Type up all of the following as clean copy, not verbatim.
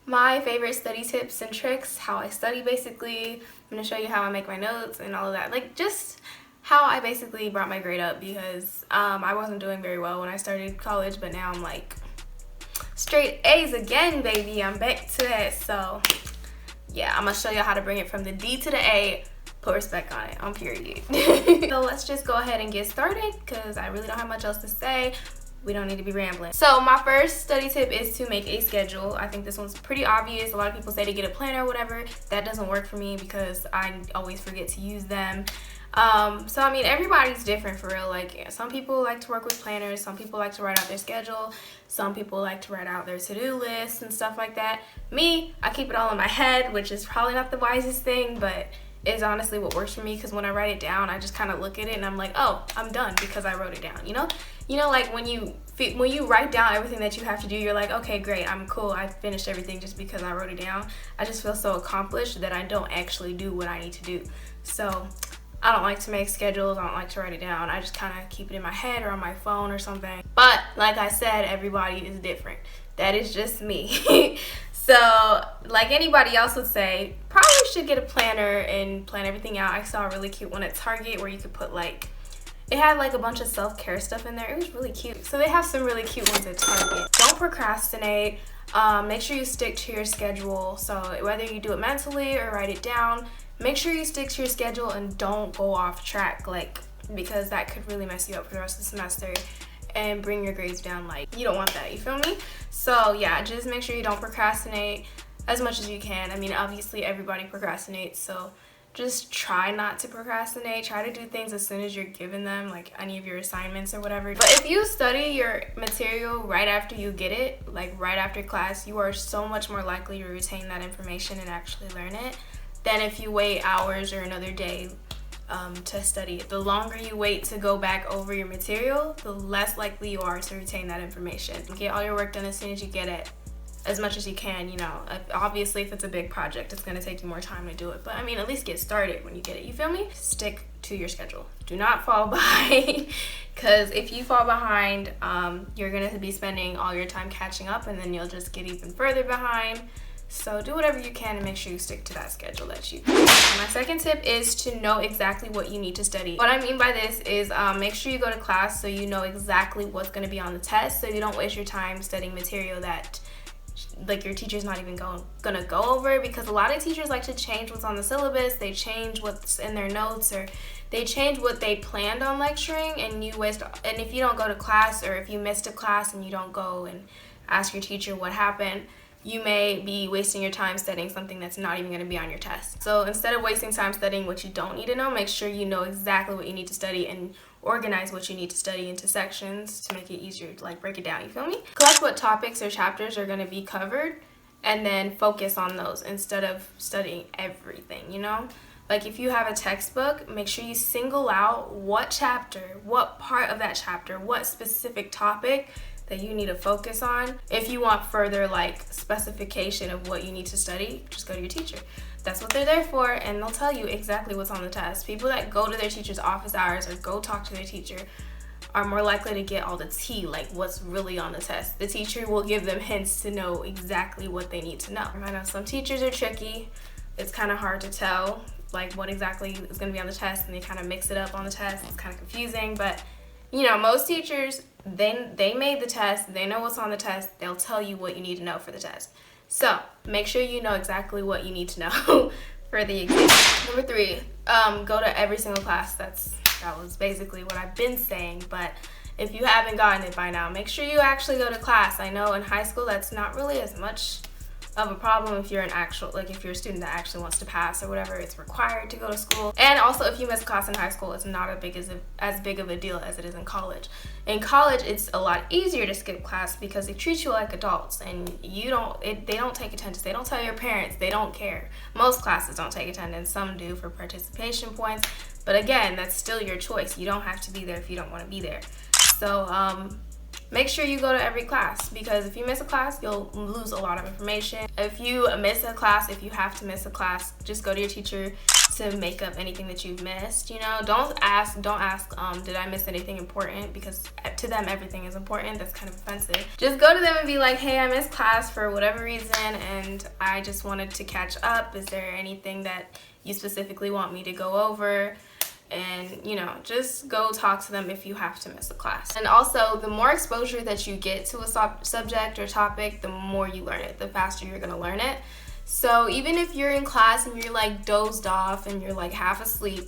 my favorite study tips and tricks, how I study basically. I'm going to show you how I make my notes and all of that. Like just how I basically brought my grade up because I wasn't doing very well when I started college, but now I'm like straight A's again, baby. I'm back to that. So yeah, I'm going to show you how to bring it from the D to the A. Put respect on it, on period. So let's just go ahead and get started because I really don't have much else to say. We don't need to be rambling. So my first study tip is to make a schedule. I think this one's pretty obvious. A lot of people say to get a planner or whatever. That doesn't work for me because I always forget to use them. So I mean, everybody's different for real. Like some people like to work with planners, some people like to write out their schedule, some people like to write out their to-do lists and stuff like that. Me, I keep it all in my head, which is probably not the wisest thing, but is honestly what works for me because when I write it down, I just kind of look at it and I'm like, oh, I'm done because I wrote it down, you know, like when you write down everything that you have to do, you're like, okay, great, I'm cool, I finished everything just because I wrote it down. I just feel so accomplished that I don't actually do what I need to do. So I don't like to make schedules, I don't like to write it down. I just kind of keep it in my head or on my phone or something. But like I said, everybody is different. That is just me. So like anybody else would say, probably should get a planner and plan everything out. I saw a really cute one at Target where you could put like, it had like a bunch of self-care stuff in there. It was really cute. So they have some really cute ones at Target. Don't procrastinate. Make sure you stick to your schedule. So whether you do it mentally or write it down, make sure you stick to your schedule and don't go off track, like, because that could really mess you up for the rest of the semester and bring your grades down. Like, you don't want that, you feel me? So yeah, just make sure you don't procrastinate as much as you can. I mean, obviously everybody procrastinates, so just try not to procrastinate. Try to do things as soon as you're given them, like any of your assignments or whatever. But if you study your material right after you get it, like right after class, you are so much more likely to retain that information and actually learn it than if you wait hours or another day to study it. The longer you wait to go back over your material, the less likely you are to retain that information. Get all your work done as soon as you get it, as much as you can, you know. Obviously, if it's a big project, it's going to take you more time to do it. But I mean, at least get started when you get it, you feel me? Stick to your schedule. Do not fall behind, because if you fall behind, you're going to be spending all your time catching up, and then you'll just get even further behind. So do whatever you can to make sure you stick to that schedule that you do. My second tip is to know exactly what you need to study. What I mean by this is make sure you go to class so you know exactly what's going to be on the test, so you don't waste your time studying material that like your teacher's not even gonna go over, because a lot of teachers like to change what's on the syllabus, they change what's in their notes, or they change what they planned on lecturing, and if you don't go to class, or if you missed a class and you don't go and ask your teacher what happened, you may be wasting your time studying something that's not even going to be on your test. So instead of wasting time studying what you don't need to know, make sure you know exactly what you need to study and organize what you need to study into sections to make it easier to like break it down, you feel me? Collect what topics or chapters are going to be covered and then focus on those instead of studying everything, you know? Like if you have a textbook, make sure you single out what chapter, what part of that chapter, what specific topic that you need to focus on. If you want further like specification of what you need to study, just go to your teacher. That's what they're there for, and they'll tell you exactly what's on the test. People that go to their teacher's office hours or go talk to their teacher are more likely to get all the tea, like what's really on the test. The teacher will give them hints to know exactly what they need to know. I know some teachers are tricky. It's kind of hard to tell like what exactly is going to be on the test, and they kind of mix it up on the test. It's kind of confusing, but you know, most teachers, they made the test, they know what's on the test, they'll tell you what you need to know for the test. So make sure you know exactly what you need to know for the exam. Number 3, go to every single class. That was basically what I've been saying, but if you haven't gotten it by now, make sure you actually go to class. I know in high school that's not really as much of a problem if you're if you're a student that actually wants to pass or whatever. It's required to go to school. And also if you miss class in high school, it's not as big of a deal as it is in college. In college, it's a lot easier to skip class because they treat you like adults, and they don't take attendance. They don't tell your parents. They don't care. Most classes don't take attendance. Some do for participation points, but again, that's still your choice. You don't have to be there if you don't want to be there. So make sure you go to every class, because if you miss a class, you'll lose a lot of information. If you miss a class, if you have to miss a class, just go to your teacher, to make up anything that you've missed. You know, don't ask did I miss anything important, because to them everything is important. That's kind of offensive. Just go to them and be like, hey, I missed class for whatever reason and I just wanted to catch up. Is there anything that you specifically want me to go over? And, you know, just go talk to them if you have to miss a class. And also, the more exposure that you get to a subject or topic, the more you learn it, the faster you're going to learn it. So even if you're in class and you're like dozed off and you're like half asleep,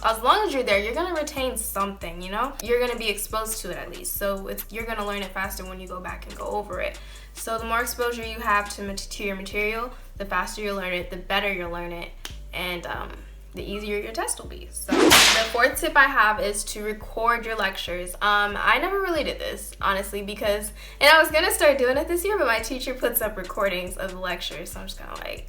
as long as you're there, you're going to retain something, you know? You're going to be exposed to it at least. So you're going to learn it faster when you go back and go over it. So the more exposure you have to your material, the faster you'll learn it, the better you'll learn it, and the easier your test will be. So the fourth tip I have is to record your lectures. I never really did this, honestly, because, and I was gonna start doing it this year, but my teacher puts up recordings of the lectures, so I'm just kind of like,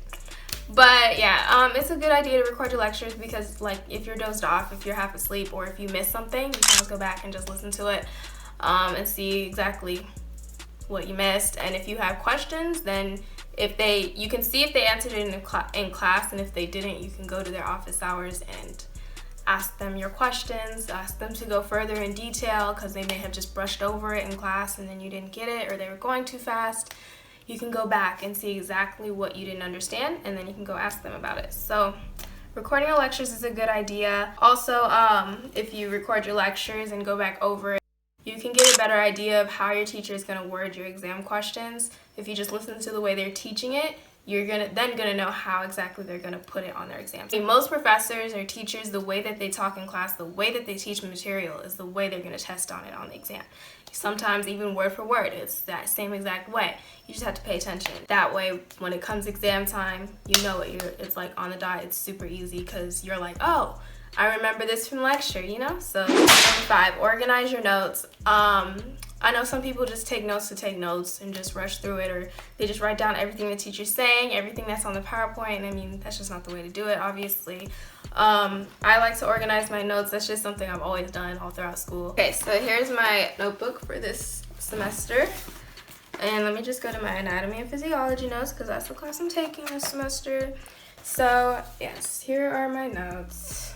but yeah, it's a good idea to record your lectures, because like if you're dozed off, if you're half asleep, or if you miss something, you can always go back and just listen to it and see exactly what you missed. And if you have questions, then you can see if they answered it in class, and if they didn't, you can go to their office hours and ask them your questions, ask them to go further in detail, because they may have just brushed over it in class and then you didn't get it, or they were going too fast. You can go back and see exactly what you didn't understand, and then you can go ask them about it. So recording your lectures is a good idea. Also, if you record your lectures and go back over it, you can get a better idea of how your teacher is going to word your exam questions. If you just listen to the way they're teaching it, you're gonna know how exactly they're gonna put it on their exams. Most professors or teachers, the way that they talk in class, the way that they teach material is the way they're gonna test on it on the exam. Sometimes even word for word, it's that same exact way. You just have to pay attention. That way, when it comes exam time, you know it's like on the dot. It's super easy, because you're like, oh, I remember this from lecture, you know? So, number 5, organize your notes. I know some people just take notes to take notes and just rush through it, or they just write down everything the teacher's saying, everything that's on the PowerPoint. I mean, that's just not the way to do it, obviously. I like to organize my notes. That's just something I've always done all throughout school. Okay, so here's my notebook for this semester. And let me just go to my anatomy and physiology notes, because that's the class I'm taking this semester. So, yes, here are my notes.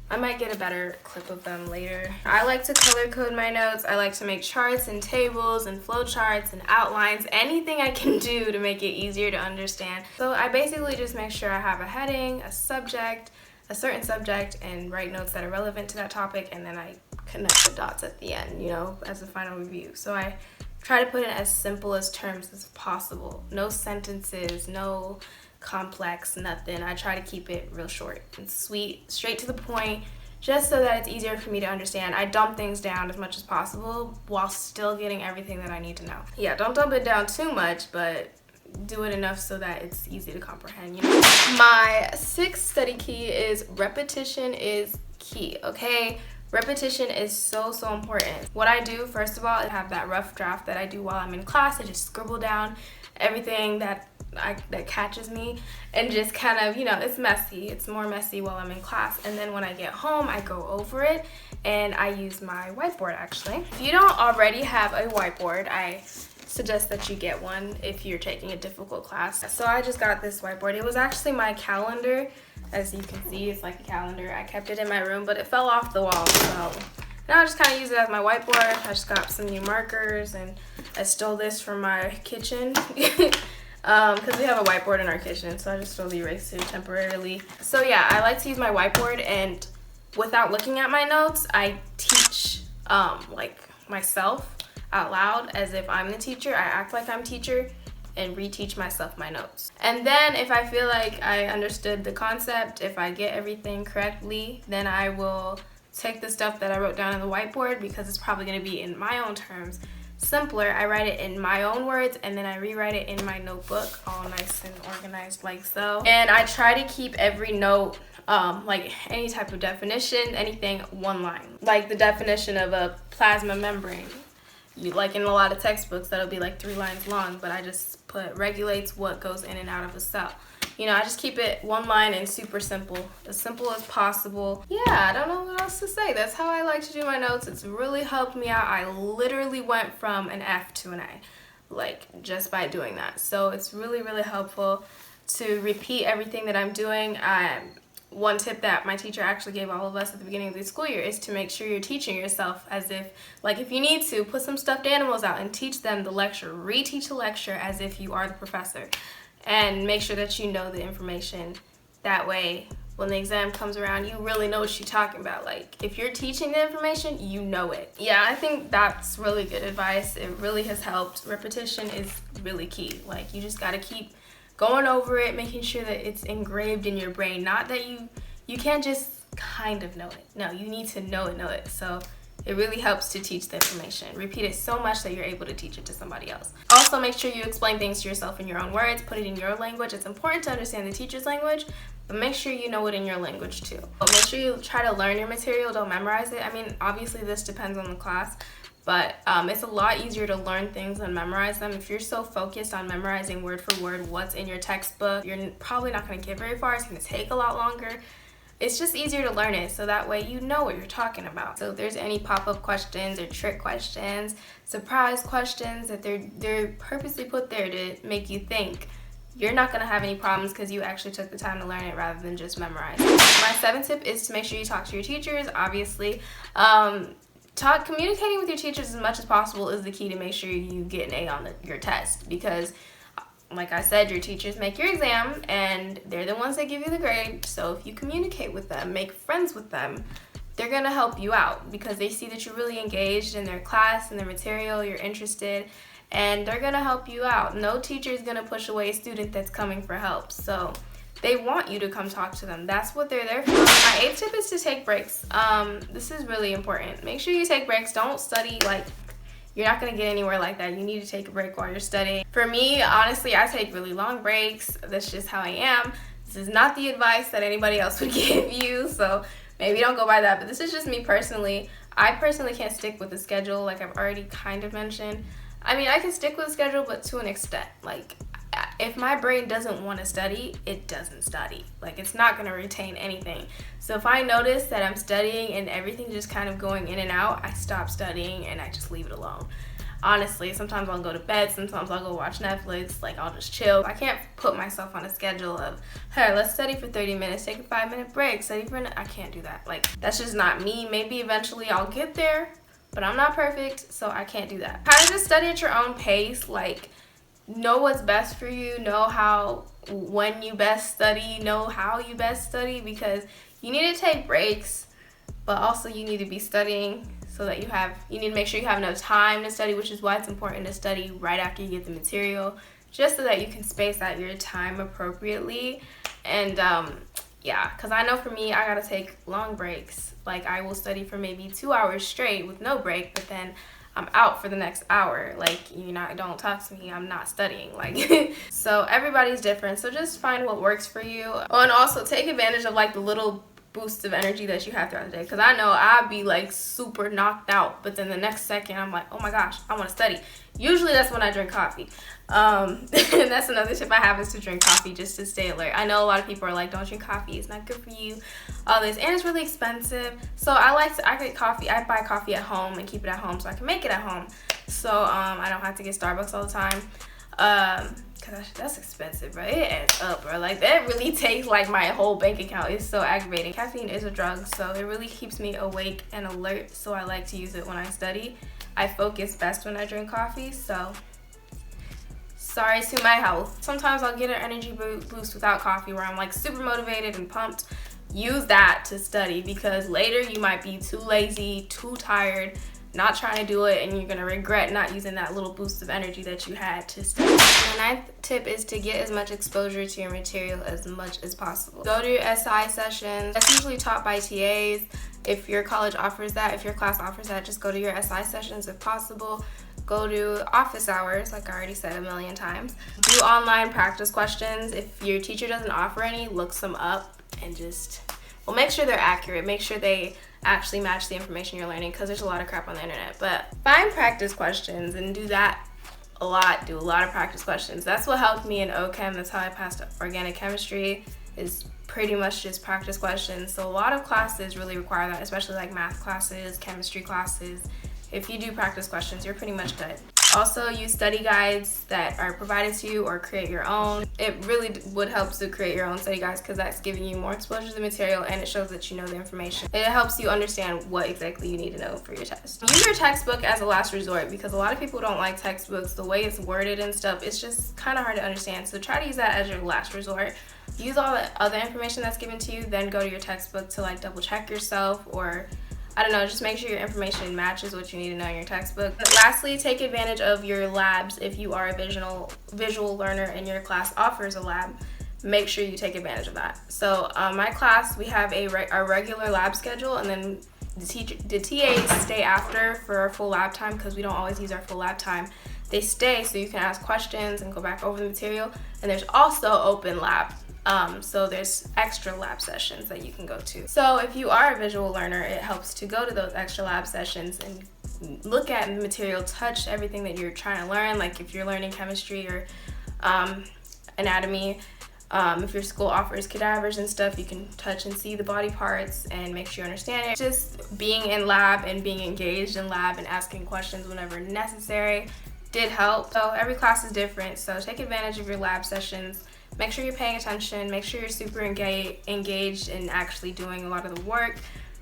I might get a better clip of them later. I like to color code my notes. I like to make charts and tables and flow charts and outlines, anything I can do to make it easier to understand. So I basically just make sure I have a heading, a subject, a certain subject, and write notes that are relevant to that topic, and then I connect the dots at the end, you know, as a final review. So I try to put in as simple as terms as possible. No sentences, no complex, nothing. I try to keep it real short and sweet, straight to the point, just so that it's easier for me to understand. I dump things down as much as possible while still getting everything that I need to know. Yeah, don't dump it down too much, but do it enough so that it's easy to comprehend, you know? My 6th study key is repetition is key, okay? Repetition is so important. What I do, first of all, I have that rough draft that I do while I'm in class. I just scribble down everything that catches me, and just kind of, you know, it's messy. It's more messy while I'm in class. And then when I get home, I go over it, and I use my whiteboard, actually. If you don't already have a whiteboard, I suggest that you get one if you're taking a difficult class. So I just got this whiteboard. It was actually my calendar. As you can see, it's like a calendar. I kept it in my room, but it fell off the wall, so now I just kind of use it as my whiteboard. I just got some new markers, and I stole this from my kitchen because we have a whiteboard in our kitchen, so I just stole the eraser temporarily. So yeah, I like to use my whiteboard, and without looking at my notes, I teach like myself out loud as if I'm the teacher. I act like I'm teacher and reteach myself my notes. And then if I feel like I understood the concept, if I get everything correctly, then I will take the stuff that I wrote down on the whiteboard, because it's probably going to be in my own terms, simpler. I write it in my own words, and then I rewrite it in my notebook, all nice and organized like so. And I try to keep every note, like any type of definition, anything, one line. Like the definition of a plasma membrane. Like in a lot of textbooks, that'll be like 3 lines long, but I just put regulates what goes in and out of a cell. You know, I just keep it one line and super simple as possible. Yeah, I don't know what else to say. That's how I like to do my notes. It's really helped me out. I literally went from an F to an A, like just by doing that. So it's really, really helpful to repeat everything that I'm doing. one tip that my teacher actually gave all of us at the beginning of the school year is to make sure you're teaching yourself as if, like, if you need to, put some stuffed animals out and teach them the lecture. Reteach the lecture as if you are the professor. And make sure that you know the information. That way, when the exam comes around, you really know what you're talking about. Like, if you're teaching the information, you know it. Yeah, I think that's really good advice. It really has helped. Repetition is really key. Like, you just gotta keep going over it, making sure that it's engraved in your brain. Not that you can't just kind of know it. No, you need to know it. So it really helps to teach the information. Repeat it so much that you're able to teach it to somebody else. Also, make sure you explain things to yourself in your own words. Put it in your language. It's important to understand the teacher's language, but make sure you know it in your language too. But make sure you try to learn your material. Don't memorize it. I mean, obviously this depends on the class, but it's a lot easier to learn things than memorize them. If you're so focused on memorizing word for word what's in your textbook, you're probably not going to get very far. It's going to take a lot longer. It's just easier to learn it, so that way you know what you're talking about. So if there's any pop-up questions or trick questions, surprise questions that they're purposely put there to make you think, you're not going to have any problems because you actually took the time to learn it rather than just memorize it. My 7th tip is to make sure you talk to your teachers, obviously. Communicating with your teachers as much as possible is the key to make sure you get an A on your test, because like I said, your teachers make your exam and they're the ones that give you the grade. So if you communicate with them, make friends with them, they're gonna help you out because they see that you're really engaged in their class and their material, you're interested, and they're gonna help you out. No teacher is gonna push away a student that's coming for help. So they want you to come talk to them. That's what they're there for. My 8th tip is to take breaks. This is really important. Make sure you take breaks. Don't study like you're not going to get anywhere like that. You need to take a break while you're studying. For me, honestly, I take really long breaks. That's just how I am. This is not the advice that anybody else would give you, so maybe don't go by that. But this is just me personally. I personally can't stick with the schedule, like I've already kind of mentioned. I mean, I can stick with the schedule, but to an extent. Like, if my brain doesn't want to study, it doesn't study. Like, it's not going to retain anything. So if I notice that I'm studying and everything's just kind of going in and out, I stop studying and I just leave it alone. Honestly, sometimes I'll go to bed, sometimes I'll go watch Netflix, like I'll just chill. I can't put myself on a schedule of, hey, let's study for 30 minutes, take a 5-minute break, study for I can't do that. Like, that's just not me. Maybe eventually I'll get there, but I'm not perfect, so I can't do that. Kind of just study at your own pace, like, know what's best for you, know when you best study, know how you best study, because you need to take breaks, but also you need to be studying so that you need to make sure you have enough time to study, which is why it's important to study right after you get the material, just so that you can space out your time appropriately. And yeah, because I know for me, I gotta take long breaks. Like, I will study for maybe 2 hours straight with no break, but then I'm out for the next hour. Like, don't talk to me, I'm not studying. Like, so everybody's different. So just find what works for you. Oh, and also take advantage of like the little boosts of energy that you have throughout the day. Because I know I'd be like super knocked out, but then the next second I'm like, oh my gosh, I want to study. Usually that's when I drink coffee. And that's another tip I have, is to drink coffee just to stay alert. I know a lot of people are like, don't drink coffee, it's not good for you, all this, and it's really expensive. So I get coffee, I buy coffee at home and keep it at home so I can make it at home. So I don't have to get Starbucks all the time. Cause that's expensive, bro. It adds up, bro. Like, that really takes like my whole bank account. It's so aggravating. Caffeine is a drug, so it really keeps me awake and alert, so I like to use it when I study. I focus best when I drink coffee, so sorry to my health. Sometimes I'll get an energy boost without coffee where I'm like super motivated and pumped. Use that to study, because later you might be too lazy, too tired, not trying to do it, and you're going to regret not using that little boost of energy that you had to study. My 9th tip is to get as much exposure to your material as much as possible. Go to your SI sessions. That's usually taught by TAs. If your college offers that, if your class offers that, just go to your SI sessions if possible. Go to office hours, like I already said a million times. Do online practice questions. If your teacher doesn't offer any, look some up and just, well, make sure they're accurate. Make sure they actually match the information you're learning, because there's a lot of crap on the internet. But find practice questions and do that a lot. Do a lot of practice questions. That's what helped me in OChem. That's how I passed organic chemistry, is pretty much just practice questions. So a lot of classes really require that, especially like math classes, chemistry classes. If you do practice questions, you're pretty much good. Also, use study guides that are provided to you or create your own. It really would help to create your own study guides because that's giving you more exposure to the material and it shows that you know the information. It helps you understand what exactly you need to know for your test. Use your textbook as a last resort because a lot of people don't like textbooks. The way it's worded and stuff, it's just kind of hard to understand. So try to use that as your last resort. Use all the other information that's given to you, then go to your textbook to like double check yourself, or I don't know, just make sure your information matches what you need to know in your textbook. Lastly, take advantage of your labs. If you are a visual learner and your class offers a lab, make sure you take advantage of that. So my class, we have our regular lab schedule, and then the TAs stay after for our full lab time because we don't always use our full lab time. They stay so you can ask questions and go back over the material, and there's also open lab. So there's extra lab sessions that you can go to. So if you are a visual learner, it helps to go to those extra lab sessions and look at the material, touch everything that you're trying to learn. Like if you're learning chemistry or anatomy, if your school offers cadavers and stuff, you can touch and see the body parts and make sure you understand it. Just being in lab and being engaged in lab and asking questions whenever necessary did help. So every class is different, so take advantage of your lab sessions. Make sure you're paying attention, make sure you're super engaged in actually doing a lot of the work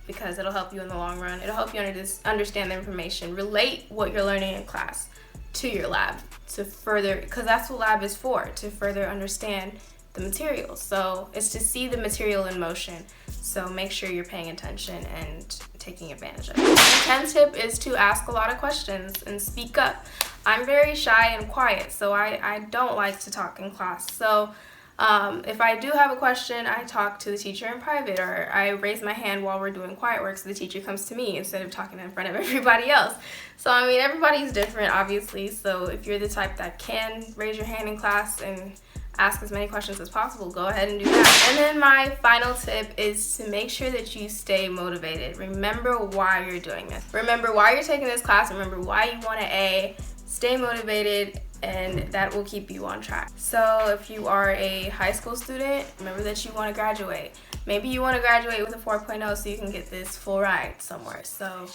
because it'll help you in the long run. It'll help you understand the information, relate what you're learning in class to your lab to further, because that's what lab is for, to further understand the material. So it's to see the material in motion. So make sure you're paying attention and taking advantage of it. The 10th tip is to ask a lot of questions and speak up. I'm very shy and quiet, so I don't like to talk in class. So if I do have a question, I talk to the teacher in private, or I raise my hand while we're doing quiet work so the teacher comes to me instead of talking in front of everybody else. So I mean, everybody's different, obviously, so if you're the type that can raise your hand in class and ask as many questions as possible, go ahead and do that. And then my final tip is to make sure that you stay motivated. Remember why you're doing this. Remember why you're taking this class. Remember why you want an A. Stay motivated, and that will keep you on track. So if you are a high school student, remember that you want to graduate. Maybe you want to graduate with a 4.0 so you can get this full ride somewhere. So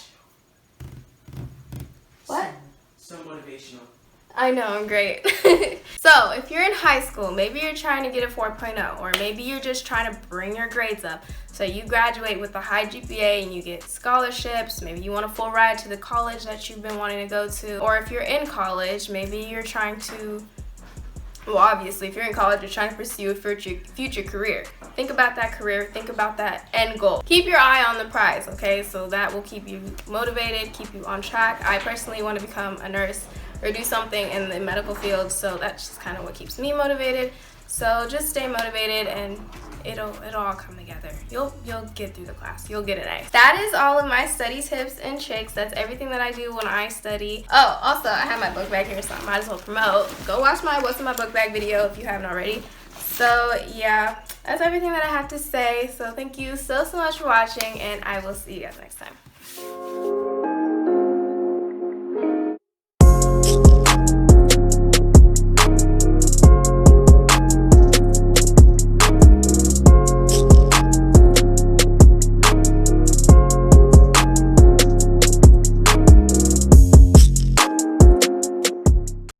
what? So motivational. I know, I'm great. So if you're in high school, maybe you're trying to get a 4.0, or maybe you're just trying to bring your grades up. So you graduate with a high GPA and you get scholarships. Maybe you want a full ride to the college that you've been wanting to go to. Or if you're in college, maybe you're trying to, well, obviously, if you're in college, you're trying to pursue a future career. Think about that career. Think about that end goal. Keep your eye on the prize, okay? So that will keep you motivated, keep you on track. I personally want to become a nurse or do something in the medical field, so that's just kind of what keeps me motivated. So just stay motivated and it'll all come together. You'll get through the class. You'll get an A. That is all of my study tips and tricks. That's everything that I do when I study. Oh, also I have my book bag here, so I might as well promote. Go watch my What's in My Book Bag video if you haven't already. So yeah, that's everything that I have to say. So thank you so much for watching, and I will see you guys next time.